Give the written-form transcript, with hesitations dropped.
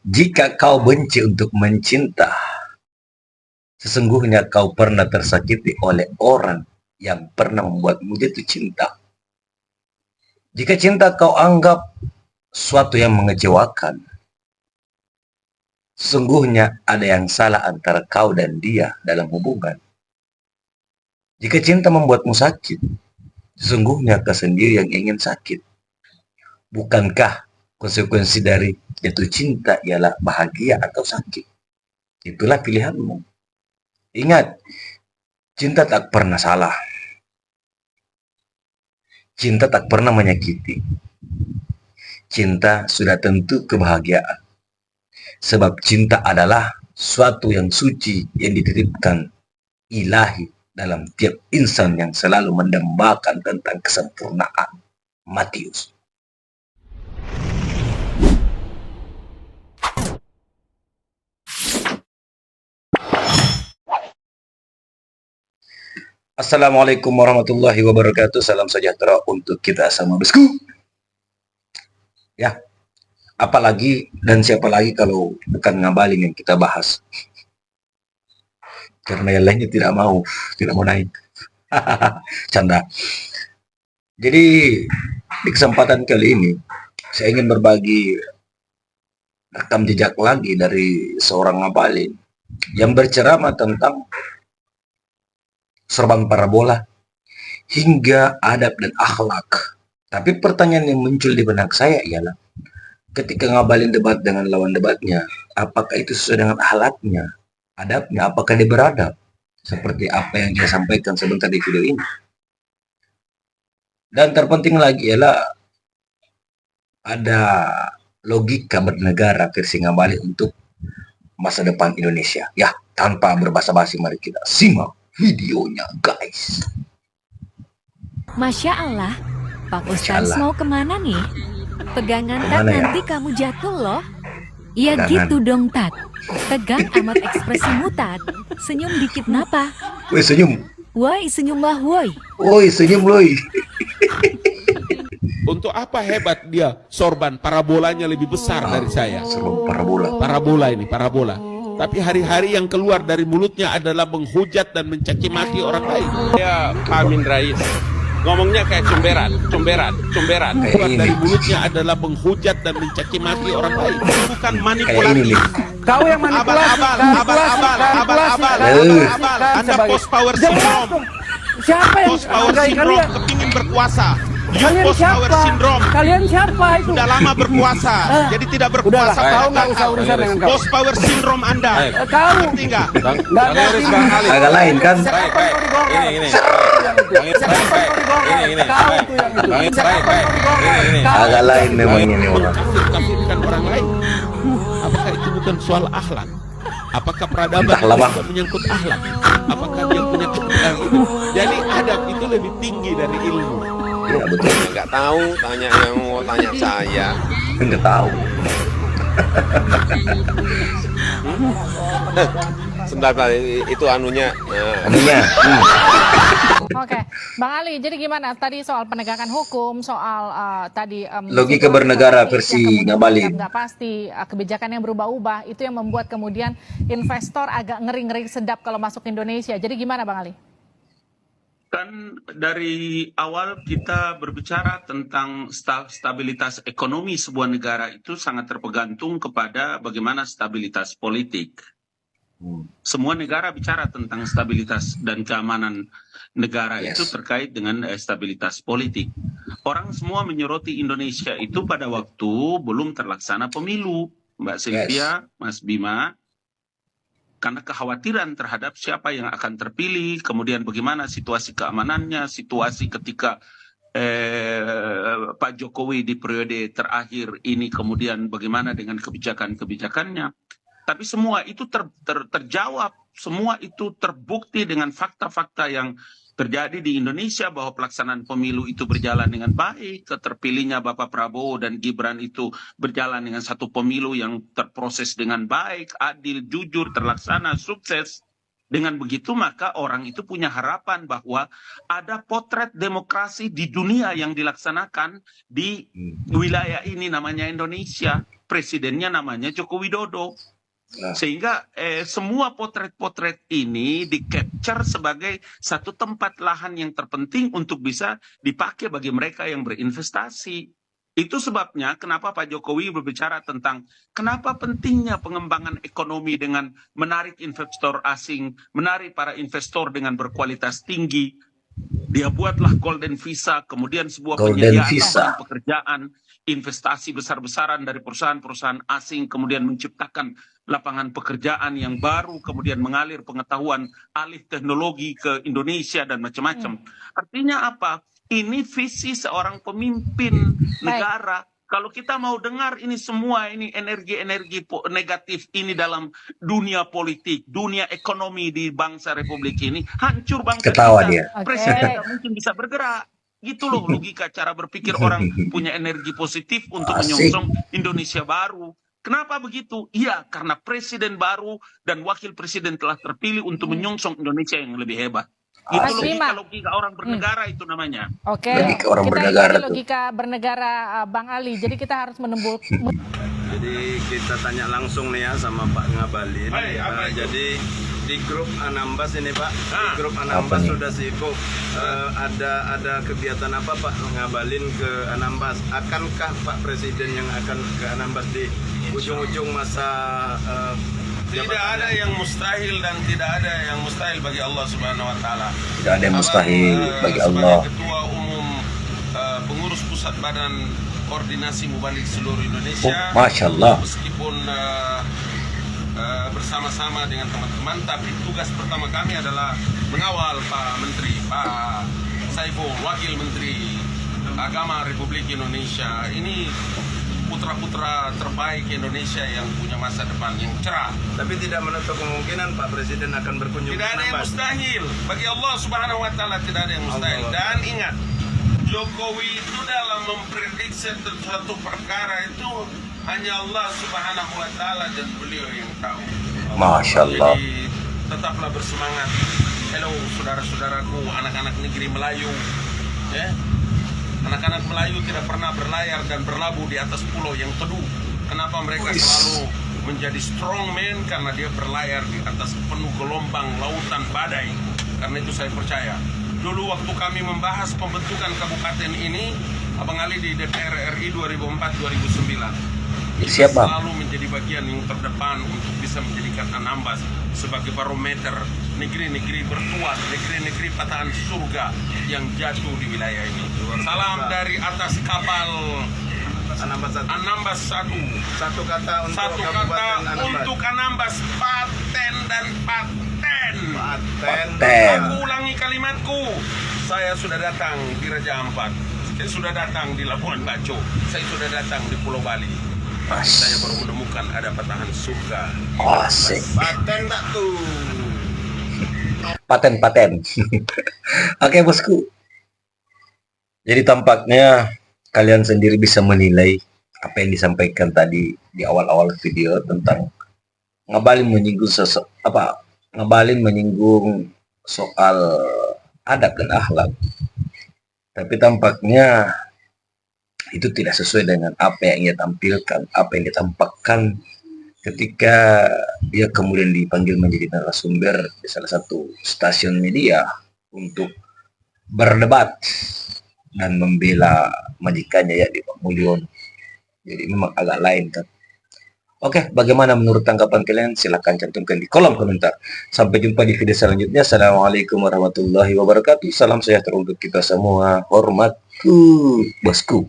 Jika kau benci untuk mencinta, sesungguhnya kau pernah tersakiti oleh orang yang pernah membuatmu jatuh cinta. Jika cinta kau anggap suatu yang mengecewakan, sesungguhnya ada yang salah antara kau dan dia dalam hubungan. Jika cinta membuatmu sakit, sesungguhnya kau sendiri yang ingin sakit. Bukankah konsekuensi dari jatuh cinta ialah bahagia atau sakit? Itulah pilihanmu. Ingat, cinta tak pernah salah. Cinta tak pernah menyakiti. Cinta sudah tentu kebahagiaan. Sebab cinta adalah suatu yang suci yang dititipkan ilahi dalam tiap insan yang selalu mendambakan tentang kesempurnaan. Matius. Assalamualaikum warahmatullahi wabarakatuh. Salam sejahtera untuk kita sama bosku. Ya, apalagi dan siapa lagi kalau bukan Ngabalin yang kita bahas. Karena yang lainnya tidak mau naik. Canda. Jadi di kesempatan kali ini saya ingin berbagi rekam jejak lagi dari seorang Ngabalin yang berceramah tentang serban parabola hingga adab dan akhlak. Tapi pertanyaan yang muncul di benak saya ialah, ketika Ngabalin debat dengan lawan debatnya, apakah itu sesuai dengan akhlaknya, adabnya, apakah dia beradab? Seperti apa yang dia sampaikan sebentar di video ini. Dan terpenting lagi ialah ada logika bernegara versi Ngabalin untuk masa depan Indonesia. Ya, tanpa berbasa-basi mari kita simak videonya, guys. Masya Allah, Pak Ustadz mau kemana nih? Pegangan Tat, nanti kamu jatuh loh. Ya gitu dong Tat. Tegang amat ekspresimu Tat. Senyum dikit napa? Woi senyum. Woi senyumlah woi. Woi senyum woi. Untuk apa hebat dia? Sorban parabolanya lebih besar dari saya. Parabola. Parabola. Tapi hari-hari yang keluar dari mulutnya adalah menghujat dan mencaci maki orang lain. Ya, Pak Amin Rais. Ngomongnya kayak comberan. Keluar dari mulutnya adalah menghujat dan mencaci maki orang lain. Bukan manipulasi. Kau yang manipulasi. Abal. Anda post power syndrome. Siapa yang Post power syndrome kepingin berkuasa. Kalian Post power siapa? syndrome. Kalian siapa itu? Sudah lama berkuasa, jadi tidak Udahlah, berkuasa. kau nggak usah urusan dengan kau. Post power syndrome Anda. Kau Ngerti nggak? nggak ngerti. Agak lain kan? Siapa yang kau digongkar? Ini. Siapa yang kau digongkar? Ini. Kau itu yang itu. Siapa yang kau digongkar? Kau. Agak lain memang ini orang. Kafirkan orang lain. Apakah itu bukan soal akhlak? Apakah peradaban Entahlah, Bang. juga menyangkut akhlak? Apakah dia punya kebenaran itu? Jadi adab itu lebih tinggi dari ilmu. Ya betul. Nggak tahu, tanya yang mau tanya saya. Enggak tahu. Sebentar, itu anunya. Anunya. Oke, Bang Ali, jadi gimana tadi soal penegakan hukum, soal tadi Logika bernegara versi Ngabalin. nggak pasti, kebijakan yang berubah-ubah, itu yang membuat kemudian investor agak ngeri-ngeri sedap kalau masuk Indonesia. Jadi gimana Bang Ali? Kan dari awal kita berbicara tentang stabilitas ekonomi sebuah negara itu sangat tergantung kepada bagaimana stabilitas politik. Semua negara bicara tentang stabilitas dan keamanan negara itu terkait dengan stabilitas politik. Orang semua menyoroti Indonesia itu pada waktu belum terlaksana pemilu, Mbak Sylvia, Mas Bima. Karena kekhawatiran terhadap siapa yang akan terpilih, kemudian bagaimana situasi keamanannya, situasi ketika Pak Jokowi di periode terakhir ini, kemudian bagaimana dengan kebijakan-kebijakannya. Tapi semua itu terjawab, semua itu terbukti dengan fakta-fakta yang terjadi di Indonesia, bahwa pelaksanaan pemilu itu berjalan dengan baik, terpilihnya Bapak Prabowo dan Gibran itu berjalan dengan satu pemilu yang terproses dengan baik, adil, jujur, terlaksana, sukses. Dengan begitu maka orang itu punya harapan bahwa ada potret demokrasi di dunia yang dilaksanakan di wilayah ini namanya Indonesia. Presidennya namanya Joko Widodo. Sehingga semua potret-potret ini di-capture sebagai satu tempat lahan yang terpenting untuk bisa dipakai bagi mereka yang berinvestasi. Itu sebabnya kenapa Pak Jokowi berbicara tentang kenapa pentingnya pengembangan ekonomi dengan menarik investor asing, menarik para investor dengan berkualitas tinggi. Dia buatlah Golden Visa, kemudian sebuah penyediaan lapangan pekerjaan, investasi besar-besaran dari perusahaan-perusahaan asing, kemudian menciptakan lapangan pekerjaan yang baru, kemudian mengalir pengetahuan alih teknologi ke Indonesia dan macam-macam. Artinya apa? Ini visi seorang pemimpin negara. Kalau kita mau dengar ini semua, ini energi-energi negatif ini dalam dunia politik, dunia ekonomi di bangsa Republik ini, hancur bangsa Ketawa kita. dia. Presiden tidak mungkin bisa bergerak. Gitu loh logika cara berpikir orang punya energi positif untuk menyongsong Indonesia baru. Kenapa begitu? Iya, karena presiden baru dan wakil presiden telah terpilih untuk menyongsong Indonesia yang lebih hebat. Itu logika orang bernegara itu namanya. Oke, Logika orang kita bernegara ikuti logika bernegara Bang Ali. Jadi kita harus Jadi kita tanya langsung nih ya sama Pak Ngabalin. Jadi di grup Anambas ini Pak, di grup Anambas sudah sibuk. Ada kegiatan apa Pak Ngabalin ke Anambas? Akankah Pak Presiden yang akan ke Anambas di ujung-ujung masa Tidak ada yang mustahil dan tidak ada yang mustahil bagi Allah Subhanahu wa taala. Tidak ada yang mustahil bagi Allah. Sebagai Ketua Umum Pengurus Pusat Badan Koordinasi Mubalik seluruh Indonesia. Masya Allah. Meskipun bersama-sama dengan teman-teman, tapi tugas pertama kami adalah mengawal Pak Menteri, Pak Saiful, Wakil Menteri Agama Republik Indonesia. Ini putra-putra terbaik Indonesia yang punya masa depan yang cerah. Tapi tidak menutup kemungkinan Pak Presiden akan berkunjung Tidak ke ada yang Anambas. mustahil. Bagi Allah Subhanahu wa taala tidak ada yang mustahil. Dan ingat, Jokowi itu dalam memprediksi sesuatu perkara itu hanya Allah Subhanahu wa taala dan beliau yang tahu. Masya Allah. Jadi tetaplah bersemangat. Hello saudara-saudaraku, anak-anak negeri Melayu. Ya. Anak-anak Melayu tidak pernah berlayar dan berlabuh di atas pulau yang teduh. Kenapa mereka selalu menjadi strongman? Karena dia berlayar di atas penuh gelombang lautan badai. Karena itu saya percaya. Dulu waktu kami membahas pembentukan kabupaten ini, Abang Ali di DPR RI 2004-2009. Kita selalu menjadi bagian yang terdepan untuk bisa menjadikan Anambas sebagai barometer negeri-negeri bertuah, negeri-negeri patahan surga yang jatuh di wilayah ini. Salam dari atas kapal Anambas 1. Satu kata untuk Satu Kabupaten kata Anambas. untuk Anambas, paten dan paten. Paten. Aku ulangi kalimatku. Saya sudah datang di Raja Ampat. Saya sudah datang di Labuan Bajo. Saya sudah datang di Pulau Bali. Saya baru menemukan ada patahan surga. Asik. Paten tak tuh. Paten. Oke bosku. Jadi tampaknya kalian sendiri bisa menilai apa yang disampaikan tadi di awal-awal video tentang Ngabalin menyinggung soal adab dan akhlak. Tapi tampaknya itu tidak sesuai dengan apa yang ia tampilkan, apa yang ditampakkan ketika dia kemudian dipanggil menjadi narasumber di salah satu stasiun media untuk berdebat dan membela majikannya ya di Pak Mulyono. Jadi memang agak lain kan. Oke, bagaimana menurut tanggapan kalian? Silahkan cantumkan di kolom komentar. Sampai jumpa di video selanjutnya. Assalamualaikum warahmatullahi wabarakatuh. Salam sejahtera untuk kita semua. Hormatku, bosku.